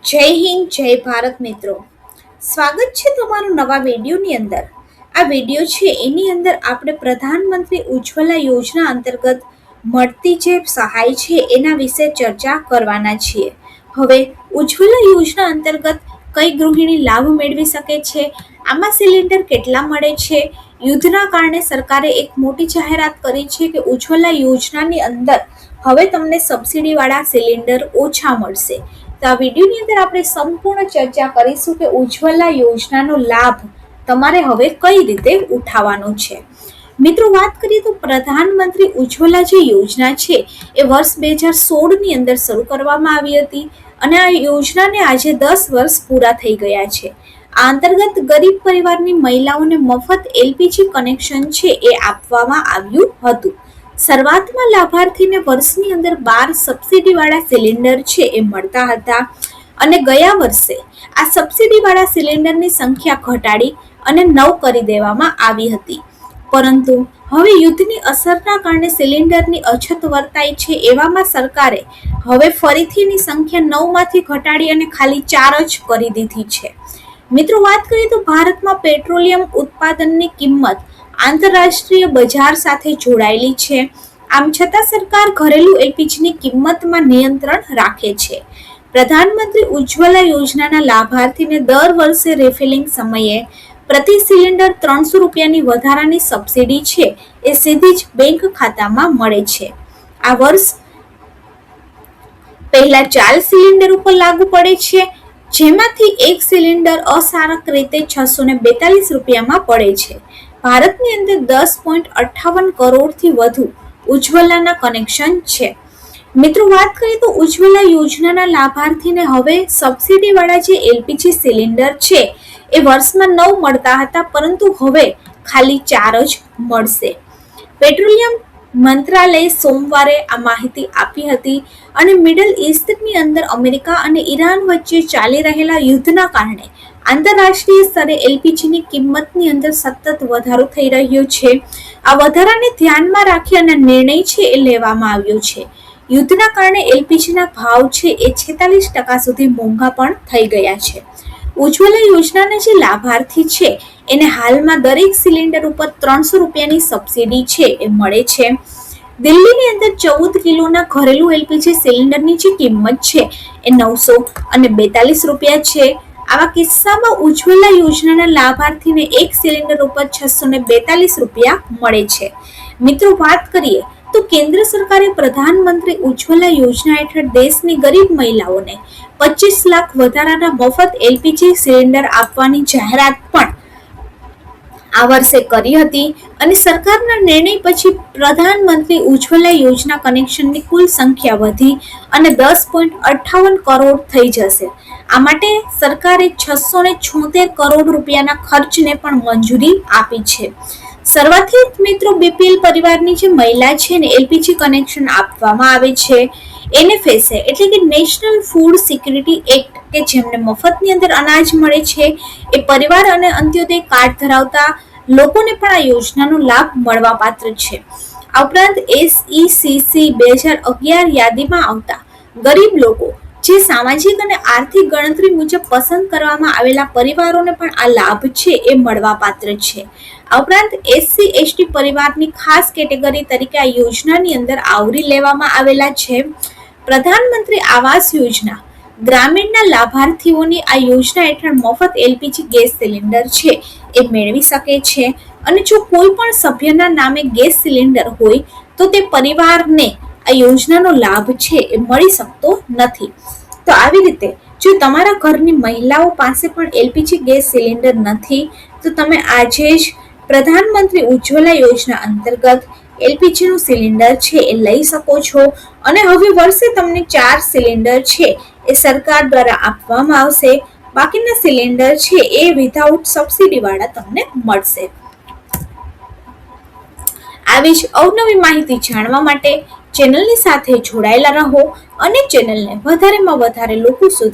જય હિન્દ જય ભારત મિત્રો, સ્વાગત છે તમારું નવા વિડીયોની અંદર. આ વિડીયો છે એની અંદર આપણે પ્રધાનમંત્રી ઉજ્જવલા યોજના અંતર્ગત મળતી જે સહાય છે એના વિશે ચર્ચા કરવાના છીએ. હવે ઉજ્જવલા યોજના અંતર્ગત કઈ ગૃહિણી લાભ મેળવી શકે છે, આમાં સિલિન્ડર કેટલા મળે છે, યુદ્ધના કારણે સરકારે એક મોટી જાહેરાત કરી છે કે ઉજ્જવલા યોજનાની અંદર હવે તમને સબસિડીવાળા સિલિન્ડર ઓછા મળશે. તો આ વિડીયોની અંદર આપણે સંપૂર્ણ ચર્ચા કરીશું કે ઉજ્જવલા યોજનાનો લાભ તમારે હવે કઈ રીતે ઉઠાવવાનો છે. મિત્રો, વાત કરીએ તો પ્રધાનમંત્રી ઉજ્જવલા જે યોજના છે એ વર્ષ 2016ની અંદર શરૂ કરવામાં આવી હતી અને આ યોજનાને આજે 10 વર્ષ પૂરા થઈ ગયા છે. આ અંતર્ગત ગરીબ પરિવારની મહિલાઓને મફત એલપીજી કનેક્શન છે એ આપવામાં આવ્યું હતું. શરૂઆતમાં લાભાર્થીને વર્ષની અંદર 12 સબસિડીવાળા સિલિન્ડર છે એ મળતા હતા અને ગયા વર્ષે આ સબસિડીવાળા સિલિન્ડરની સંખ્યા ઘટાડી અને 9 કરી દેવામાં આવી હતી. પરંતુ હવે યુદ્ધની અસરના કારણે સિલિન્ડરની અછત વર્તાય છે. એવામાં સરકારે હવે ફરીથી એની સંખ્યા 9માંથી ઘટાડી અને ખાલી 4 જ કરી દીધી છે. મિત્રો, વાત કરીએ તો ભારતમાં પેટ્રોલિયમ ઉત્પાદનની કિંમત આંતરરાષ્ટ્રીય બજાર સાથે જોડાયેલી છે. આમ છતાં સરકાર ઘરેલું એલપીજીની કિંમતમાં નિયંત્રણ રાખે છે. પ્રધાનમંત્રી ઉજ્જવલા યોજનાના લાભાર્થીને દર વર્ષે રિફિલિંગ સમયે પ્રતિ સિલિન્ડર 300 રૂપિયાની વધારાની સબસિડી છે એ સીધી જ બેંક ખાતામાં મળે છે. આ વર્ષ પહેલા 4 સિલિન્ડર ઉપર લાગુ પડે છે, જેમાંથી એક સિલિન્ડર અસારક રીતે 642 રૂપિયામાં પડે છે. ભારતની અંદર 10.58 કરોડથી વધુ ઉજ્જવલાના કનેક્શન છે. મિત્રો, વાત કરીએ તો ઉજ્જવલા યોજનાના લાભાર્થીને હવે સબસિડીવાળા જે એલપીજી સિલિન્ડર છે એ વર્ષમાં 9 મળતા હતા, પરંતુ હવે ખાલી 4 જ મળશે. પેટ્રોલિયમ મંત્રાલયે સોમવારે આ માહિતી આપી હતી અને મિડલ ઈસ્ટની અંદર અમેરિકા અને ઈરાન વચ્ચે ચાલી રહેલા યુદ્ધના કારણે આંતરરાષ્ટ્રીય સ્તરે એલપીજીની કિંમતની અંદર સતત વધારો થઈ રહ્યો છે. આ વધારાને ધ્યાનમાં રાખી અને નિર્ણય છે એ લેવામાં આવ્યો છે. યુદ્ધના કારણે એલપીજીના ભાવ છે એ 46% સુધી મોંઘા પણ થઈ ગયા છે. ઉજ્જવલા યોજનાના જે લાભાર્થી છે એને હાલમાં દરેક સિલિન્ડર ઉપર 300 રૂપિયાની સબસિડી છે એ મળે છે. દિલ્હીની અંદર 14 કિલોના ઘરેલું એલપીજી સિલિન્ડરની જે કિંમત છે એ 942 રૂપિયા છે. આવા કિસ્સામાં ઉજ્જવલા યોજનાના લાભાર્થીને એક સિલિન્ડર ઉપર 642 રૂપિયા મળે છે. મિત્રો, વાત કરીએ તો કેન્દ્ર સરકારે પ્રધાનમંત્રી ઉજ્જવલા યોજના હેઠળ દેશની ગરીબ મહિલાઓને 25 લાખ વધારાના મફત એલપીજી સિલિન્ડર આપવાની જાહેરાત પણ આ વર્ષે કરી હતી અને સરકારના નિર્ણય પછી પ્રધાનમંત્રી ઉજ્જવલા યોજના કનેક્શનની કુલ સંખ્યા વધી અને 10.58 કરોડ થઈ જશે. આ માટે સરકારે 676 કરોડ રૂપિયાના ખર્ચને પણ મંજૂરી આપી છે. શરૂઆતથી મિત્રો બીપીએલ પરિવારની જે મહિલા છે ને એલપીજી કનેક્શન આપવામાં આવે છે એનએફએસએ એટલે કે નેશનલ ફૂડ સિક્યુરિટી એક્ટ કે જેમને મફતની અંદર અનાજ મળે છે એ પરિવાર અને અંત્યોદય કાર્ડ ધરાવતા લોકોને પણ આ યોજનાનો લાભ મળવા પાત્ર છે. આ ઉપરાંત SECC 2011 યાદીમાં આવતા ગરીબ લોકો જે સામાજિક અને આર્થિક ગણતરી મુજબ પસંદ કરવામાં આવેલા પરિવારોને પણ આ લાભ છે એ મળવા પાત્ર છે. આ ઉપરાંત SC/ST પરિવારની ખાસ કેટેગરી તરીકે આ યોજનાની અંદર આવરી લેવામાં આવેલા છે. પ્રધાનમંત્રી આવાસ યોજના ગ્રામીણના લાભાર્થીઓની આ યોજના હેઠળ મફત એલપીજી ગેસ સિલિન્ડર છે એ મેળવી શકે છે અને જો કોઈ પણ સભ્યના નામે ગેસ સિલિન્ડર હોય તો તે પરિવારને આ યોજનાનો લાભ છે એ મળી શકતો નથી. તો આવી રીતે જો તમારા ઘરની મહિલાઓ પાસે પણ એલપીજી ગેસ સિલિન્ડર નથી તો તમે આજે જ પ્રધાનમંત્રી ઉજ્જવલા યોજના અંતર્ગત એલપીજીનું સિલિન્ડર છે એ લઈ શકો છો અને હવે વર્ષે તમને 4 સિલિન્ડર છે એ સરકાર દ્વારા આપવામાં આવશે. બાકીના સિલિન્ડર છે એ વિધાઉટ સબસિડીવાળા તમને મળશે. આવી જ અવનવી માહિતી જાણવા માટે ચેનલની સાથે જોડાયેલા રહો અને ચેનલને વધારેમાં વધારે લોકો સુધી